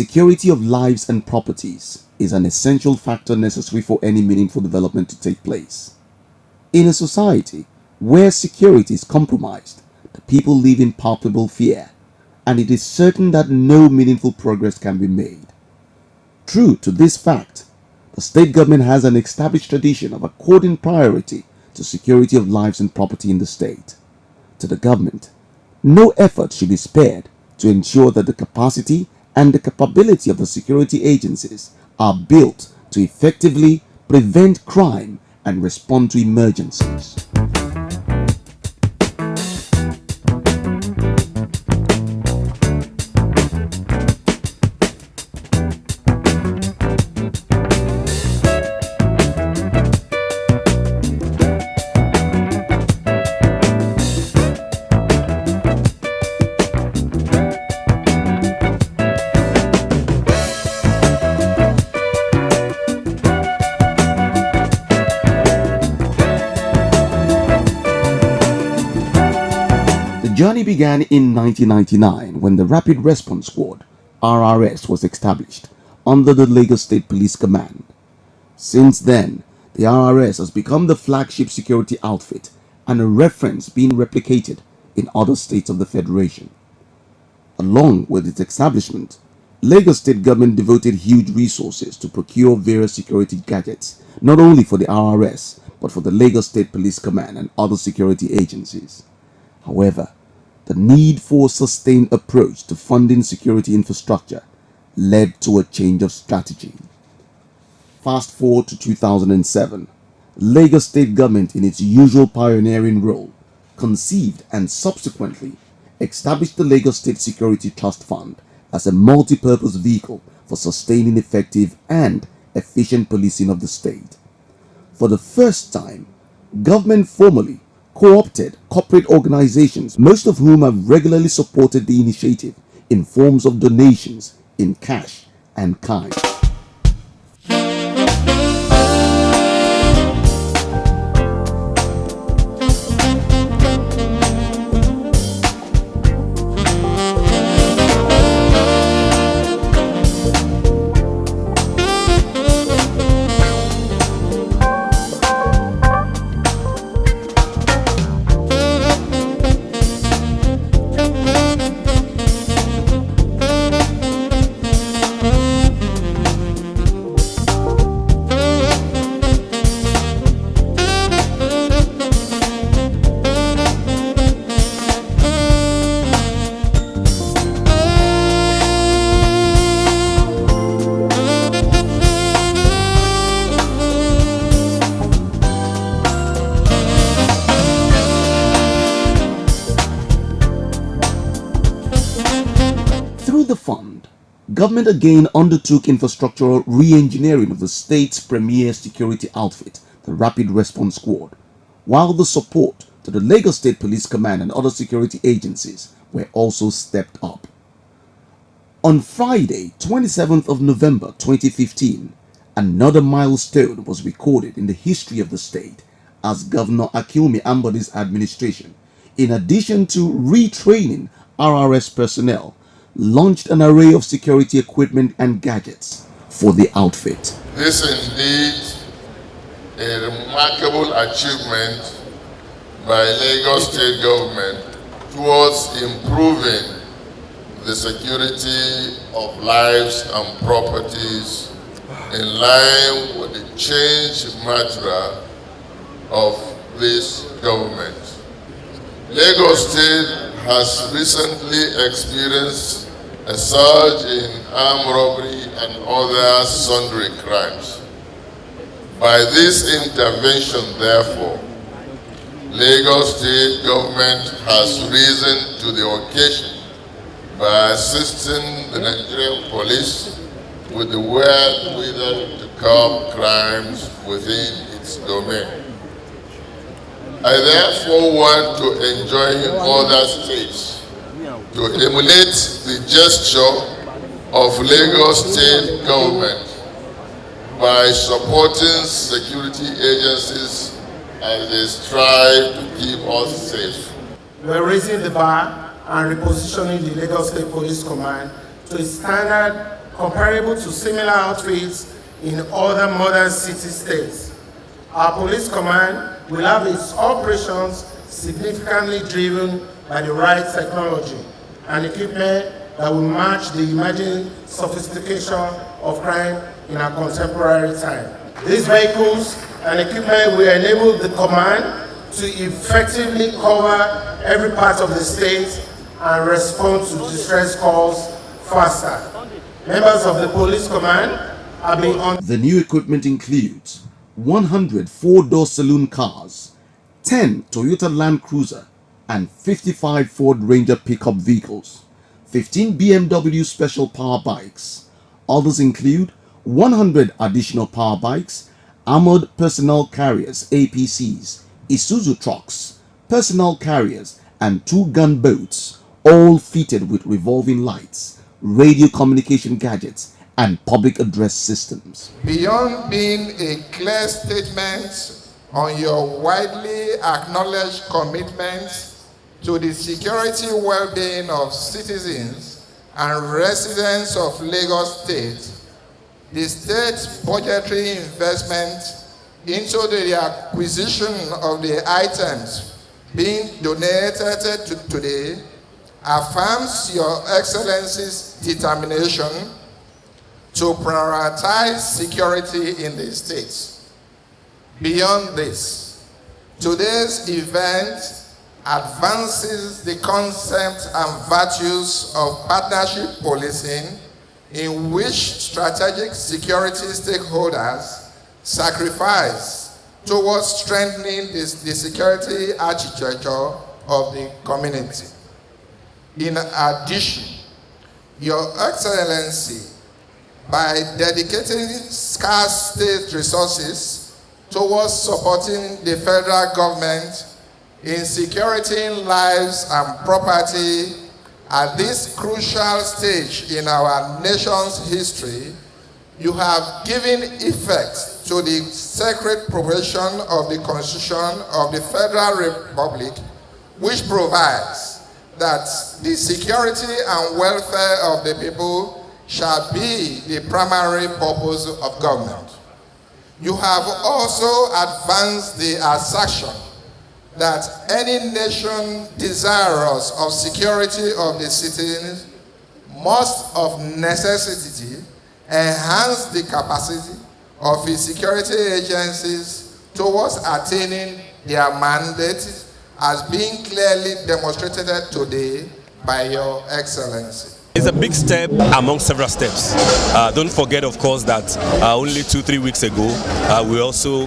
security of lives and properties is an essential factor necessary for any meaningful development to take place. In a society where security is compromised, the people live in palpable fear, and it is certain that no meaningful progress can be made. True to this fact, the state government has an established tradition of according priority to security of lives and property in the state. To the government, no effort should be spared to ensure that the capacity and the capability of the security agencies are built to effectively prevent crime and respond to emergencies. The journey began in 1999 when the Rapid Response Squad (RRS) was established under the Lagos State Police Command. Since then, the RRS has become the flagship security outfit and a reference being replicated in other states of the Federation. Along with its establishment, Lagos State government devoted huge resources to procure various security gadgets, not only for the RRS, but for the Lagos State Police Command and other security agencies. However, the need for a sustained approach to funding security infrastructure led to a change of strategy. Fast forward to 2007, Lagos State government, in its usual pioneering role, conceived and subsequently established the Lagos State Security Trust Fund as a multi-purpose vehicle for sustaining effective and efficient policing of the state. For the first time, government formally co-opted corporate organizations, most of whom have regularly supported the initiative in forms of donations in cash and kind. Through the fund, government again undertook infrastructural re-engineering of the state's premier security outfit, the Rapid Response Squad, while the support to the Lagos State Police Command and other security agencies were also stepped up. On Friday, 27th of November 2015, another milestone was recorded in the history of the state as Governor Akinwumi Ambodi's administration, in addition to retraining RRS personnel, launched an array of security equipment and gadgets for the outfit. This is indeed a remarkable achievement by Lagos State government towards improving the security of lives and properties in line with the changed mantra of this government. Lagos State has recently experienced a surge in armed robbery and other sundry crimes. By this intervention, therefore, Lagos State government has risen to the occasion by assisting the Nigerian police with the wherewithal to curb crimes within its domain. I therefore want to enjoin other states to emulate the gesture of Lagos State government by supporting security agencies as they strive to keep us safe. We're raising the bar and repositioning the Lagos State Police Command to a standard comparable to similar outfits in other modern city-states. Our police command will have its operations significantly driven by the right technology and equipment that will match the emerging sophistication of crime in our contemporary time. These vehicles and equipment will enable the command to effectively cover every part of the state and respond to distress calls faster. Members of the police command have been on. The new equipment includes 100 four-door saloon cars, 10 Toyota Land Cruiser, and 55 Ford Ranger pickup vehicles, 15 BMW special power bikes. Others include 100 additional power bikes, armored personnel carriers APCs, Isuzu trucks, personnel carriers, and 2 gunboats, all fitted with revolving lights, radio communication gadgets, and public address systems. Beyond being a clear statement on your widely acknowledged commitment to the security well-being of citizens and residents of Lagos State, the state's budgetary investment into the acquisition of the items being donated today affirms Your Excellency's determination to prioritize security in the state. Beyond this, today's event advances the concept and virtues of partnership policing, in which strategic security stakeholders sacrifice towards strengthening the security architecture of the community. In addition, Your Excellency, by dedicating scarce state resources towards supporting the federal government in securing lives and property at this crucial stage in our nation's history, you have given effect to the sacred provision of the Constitution of the Federal Republic, which provides that the security and welfare of the people shall be the primary purpose of government. You have also advanced the assertion that any nation desirous of security of the citizens must of necessity enhance the capacity of its security agencies towards attaining their mandate, as being clearly demonstrated today by Your Excellency. It's a big step among several steps. Don't forget, of course, that only 2-3 weeks ago, we also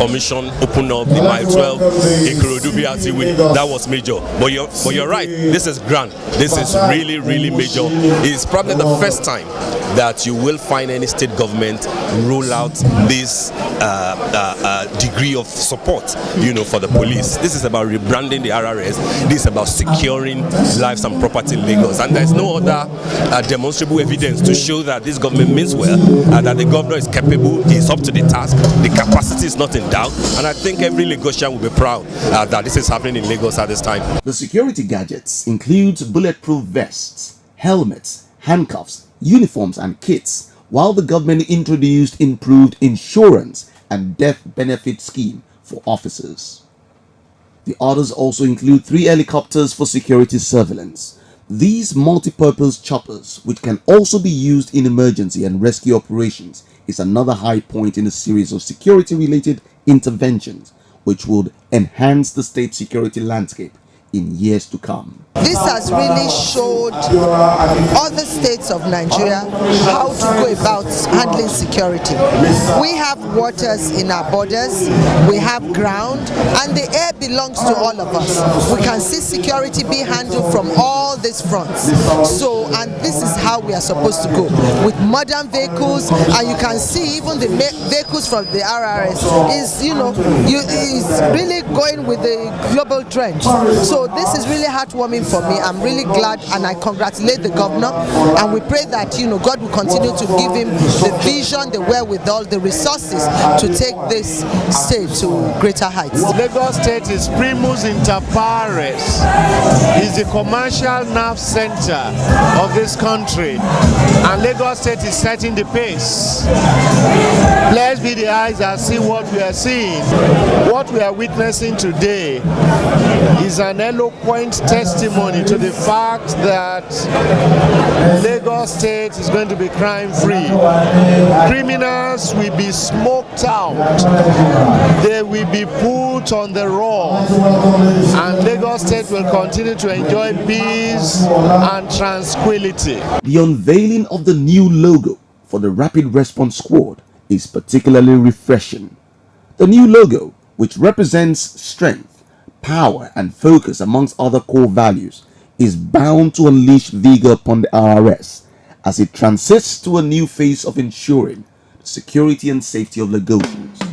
opened up the Mile 12 Ikorodu BRT way. That was major. But you're right. This is grand. This is really, really major. It's probably the first time that you will find any state government roll out this degree of support, for the police. This is about rebranding the RRS. This is about securing lives and property in Lagos. And there's no other demonstrable evidence to show that this government means well, that the governor is capable, is up to the task, the capacity is not in doubt, and I think every Lagosian will be proud that this is happening in Lagos at this time. The security gadgets include bulletproof vests, helmets, handcuffs, uniforms, and kits, while the government introduced improved insurance and death benefit scheme for officers. The orders also include 3 helicopters for security surveillance. These multi-purpose choppers, which can also be used in emergency and rescue operations, is another high point in a series of security-related interventions, which would enhance the state security landscape in years to come. This has really showed other states of Nigeria how to go about handling security. We have waters in our borders, we have ground, and the air belongs to all of us. We can see security be handled from all these fronts. So, and this is how we are supposed to go, with modern vehicles, and you can see even the vehicles from the RRS is, is really going with the global trend. So this is really heartwarming for me. I'm really glad, and I congratulate the governor, and we pray that God will continue to give him the vision, the wherewithal, the resources to take this state to greater heights. Lagos State is primus inter pares. It's the commercial nerve center of this country, and Lagos State is setting the pace. Blessed be the eyes that see what we are seeing. What we are witnessing today is an eloquent testimony to the fact that Lagos State is going to be crime-free. Criminals will be smoked out. They will be put on the raw, and Lagos State will continue to enjoy peace and tranquility. The unveiling of the new logo for the Rapid Response Squad is particularly refreshing. The new logo, which represents strength, power, and focus amongst other core values, is bound to unleash vigor upon the RRS as it transits to a new phase of ensuring the security and safety of Lagosians.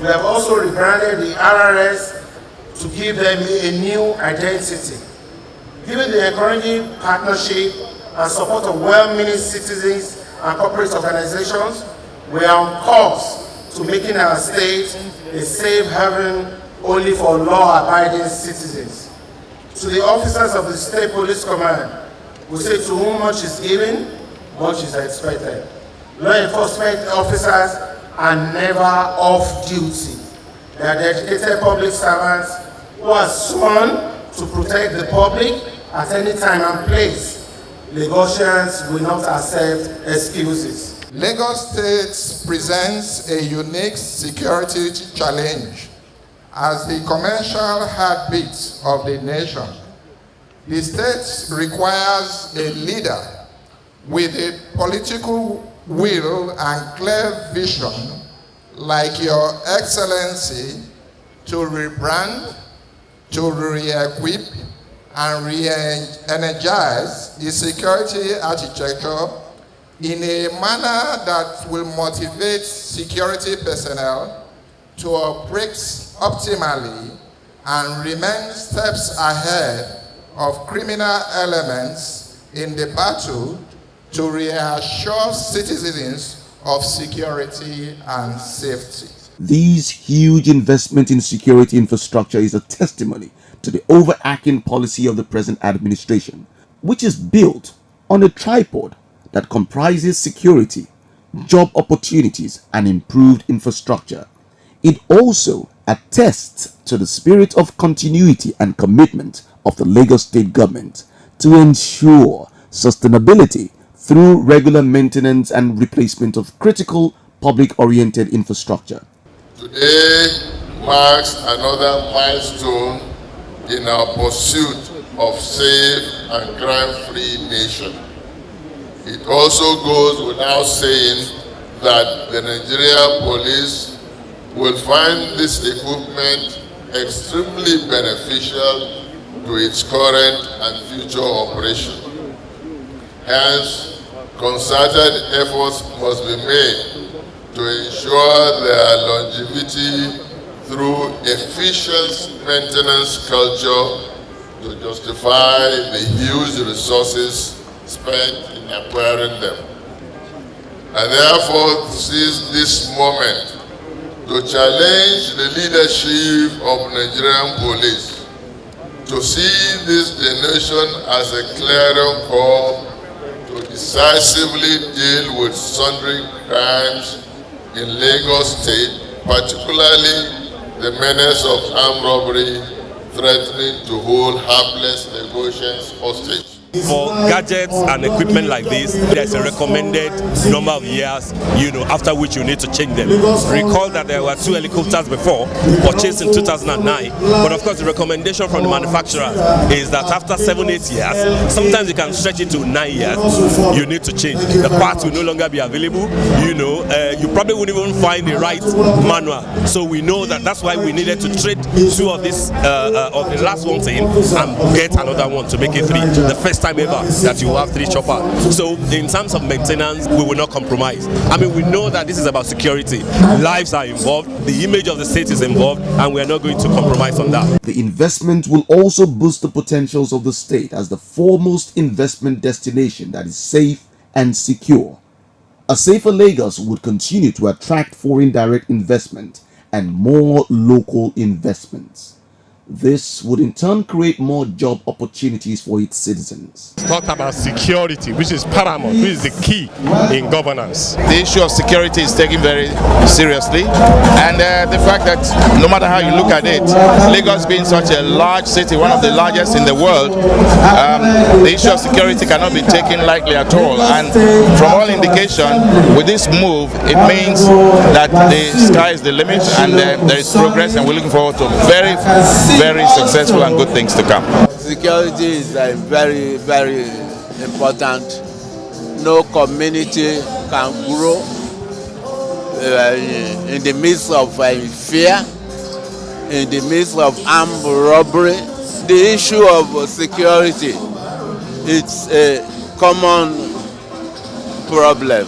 We have also rebranded the RRS to give them a new identity. Given the encouraging partnership and support of well-meaning citizens and corporate organizations, we are on course to making our state a safe haven only for law-abiding citizens. To the officers of the State Police Command, we say to whom much is given, much is expected. Law enforcement officers are never off duty. They are dedicated public servants who are sworn to protect the public at any time and place. Lagosians will not accept excuses. Lagos State presents a unique security challenge as the commercial heartbeat of the nation. The state requires a leader with a political will and clear vision like Your Excellency to rebrand, to re-equip, and re-energize the security architecture in a manner that will motivate security personnel to operate optimally and remain steps ahead of criminal elements in the battle to reassure citizens of security and safety. These huge investment in security infrastructure is a testimony to the overarching policy of the present administration, which is built on a tripod that comprises security, job opportunities, and improved infrastructure. It also attests to the spirit of continuity and commitment of the Lagos State government to ensure sustainability through regular maintenance and replacement of critical public-oriented infrastructure. Today marks another milestone in our pursuit of safe and crime-free nation. It also goes without saying that the Nigerian police will find this equipment extremely beneficial to its current and future operation. Hence, concerted efforts must be made to ensure their longevity through efficient maintenance culture to justify the huge resources spent in acquiring them. I therefore seize this moment to challenge the leadership of Nigerian police to see this nation as a clarion call to decisively deal with sundry crimes in Lagos State, particularly the menace of armed robbery threatening to hold hapless Lagosians hostage. For gadgets and equipment like this, there's a recommended number of years, after which you need to change them. Recall that there were 2 helicopters before, purchased in 2009, but of course the recommendation from the manufacturer is that after 7-8 years, sometimes you can stretch it to 9 years, you need to change. The parts will no longer be available, you probably wouldn't even find the right manual. So we know that's why we needed to trade 2 of this, of the last ones in, and get another one to make it 3. The first time ever that you will have 3 choppers. So in terms of maintenance, we will not compromise. We know that this is about security. Lives are involved, the image of the state is involved, and we are not going to compromise on that. The investment will also boost the potentials of the state as the foremost investment destination that is safe and secure. A safer Lagos would continue to attract foreign direct investment and more local investments. This would in turn create more job opportunities for its citizens. Talk about security, which is paramount, which is the key in governance. The issue of security is taken very seriously, and the fact that no matter how you look at it, Lagos being such a large city, one of the largest in the world, the issue of security cannot be taken lightly at all. And from all indication, with this move, it means that the sky is the limit, and there is progress, and we're looking forward to very successful and good things to come. Security is very, very important. No community can grow in the midst of fear, in the midst of armed robbery. The issue of security, it's a common problem,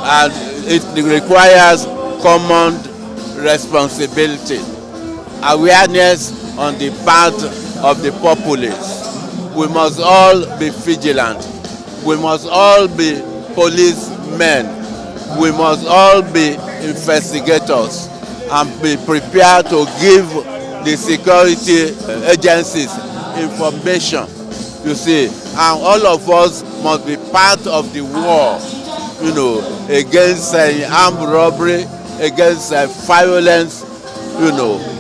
and it requires common responsibility. Awareness on the part of the populace. We must all be vigilant. We must all be policemen. We must all be investigators and be prepared to give the security agencies information, you see. And all of us must be part of the war, against armed robbery, against violence,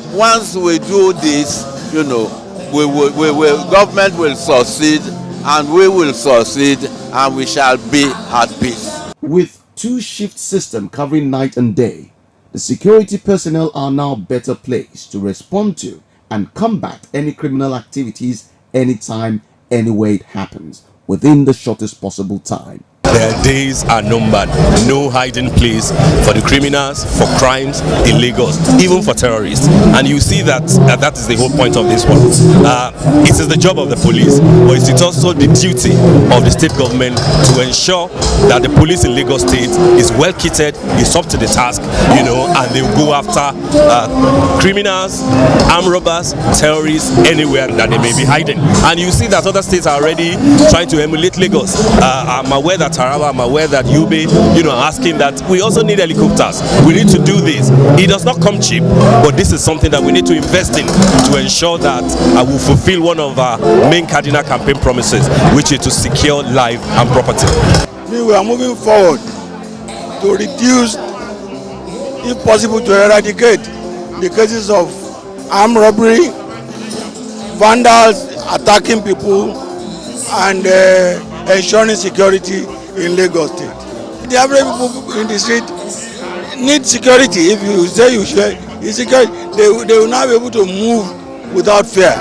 Once we do this, government will succeed, and we will succeed, and we shall be at peace. With 2-shift system covering night and day, the security personnel are now better placed to respond to and combat any criminal activities anytime, anywhere it happens, within the shortest possible time. Their days are numbered. No hiding place for the criminals, for crimes in Lagos, even for terrorists. And you see that that is the whole point of this one. It is the job of the police, but it is also the duty of the state government to ensure that the police in Lagos State is well kitted, is up to the task, and they will go after criminals, armed robbers, terrorists, anywhere that they may be hiding. And you see that other states are already trying to emulate Lagos. I'm aware that Taraba, I'm aware that Yobe, asking that we also need helicopters. We need to do this. It does not come cheap, but this is something that we need to invest in to ensure that I will fulfill one of our main cardinal campaign promises, which is to secure life and property. We are moving forward to reduce, if possible, to eradicate the cases of armed robbery, vandals attacking people, and ensuring security in Lagos State. The average people in the street need security. If you say you share security, they will not be able to move without fear.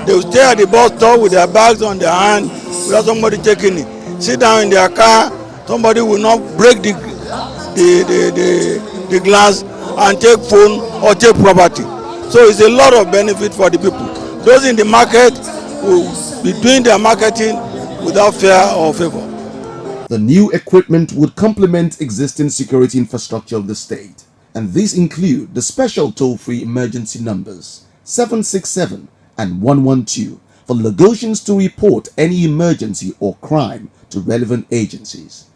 They will stay at the bus stop with their bags on their hand without somebody taking it. Sit down in their car, somebody will not break the glass and take phone or take property. So it's a lot of benefit for the people. Those in the market will be doing their marketing without fear or favor. The new equipment would complement existing security infrastructure of the state, and these include the special toll-free emergency numbers 767 and 112 for Lagosians to report any emergency or crime to relevant agencies.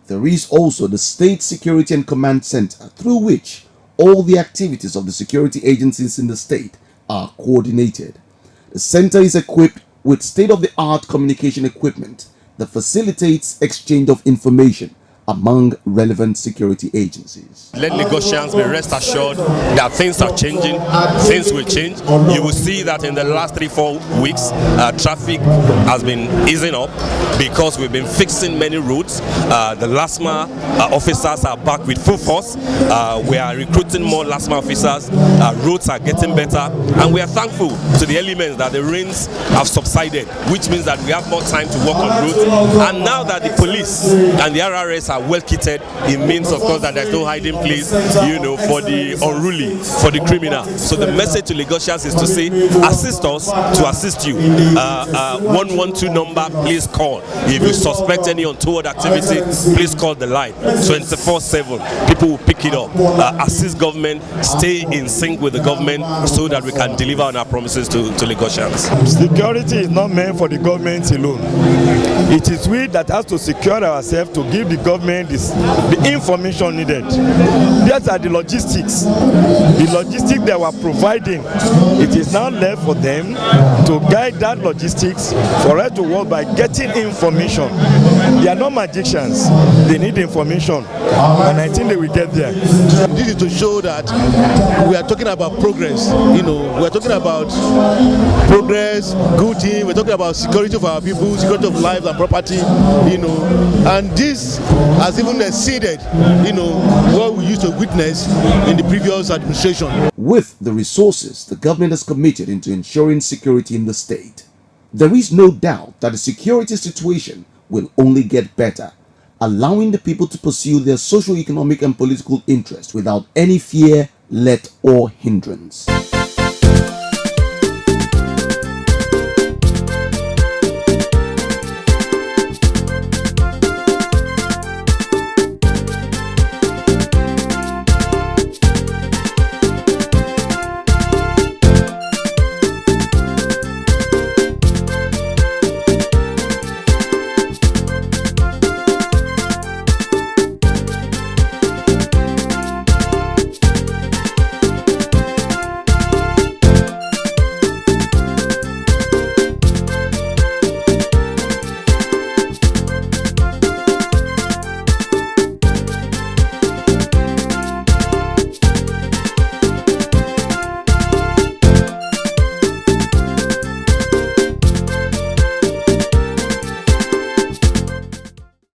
There is also the State Security and Command Center, through which all the activities of the security agencies in the state are coordinated. The center is equipped with state-of-the-art communication equipment that facilitates exchange of information among relevant security agencies. Let Lagosians be rest assured that things are changing, things will change. You will see that in the last 3-4 weeks, traffic has been easing up because we've been fixing many roads. The LASMA officers are back with full force. We are recruiting more LASMA officers. Roads are getting better, and we are thankful to the elements that the rains have subsided, which means that we have more time to work on roads. And now that the police and the RRS are well kitted, it means of course that there's no hiding place, for the unruly, for the criminal. So the message to Lagosians is to say, assist us to assist you. 112 number, please call. If you suspect any untoward activity, please call the line 24/7. People will pick it up. Assist government, stay in sync with the government so that we can deliver on our promises to Lagosians. Security is not meant for the government alone. It is we that has to secure ourselves to give the government the information needed. These are the logistics. The logistics they were providing, it is now left for them to guide that logistics for us to work by getting information. They are not magicians. They need information, and I think they will get there. This is to show that we are talking about progress. We are talking about progress, good thing. We're talking about security of our people, security of lives and property. And this has even exceeded, what we used to witness in the previous administration. With the resources the government has committed into ensuring security in the state, there is no doubt that the security situation will only get better, allowing the people to pursue their socio-economic and political interests without any fear, let or hindrance.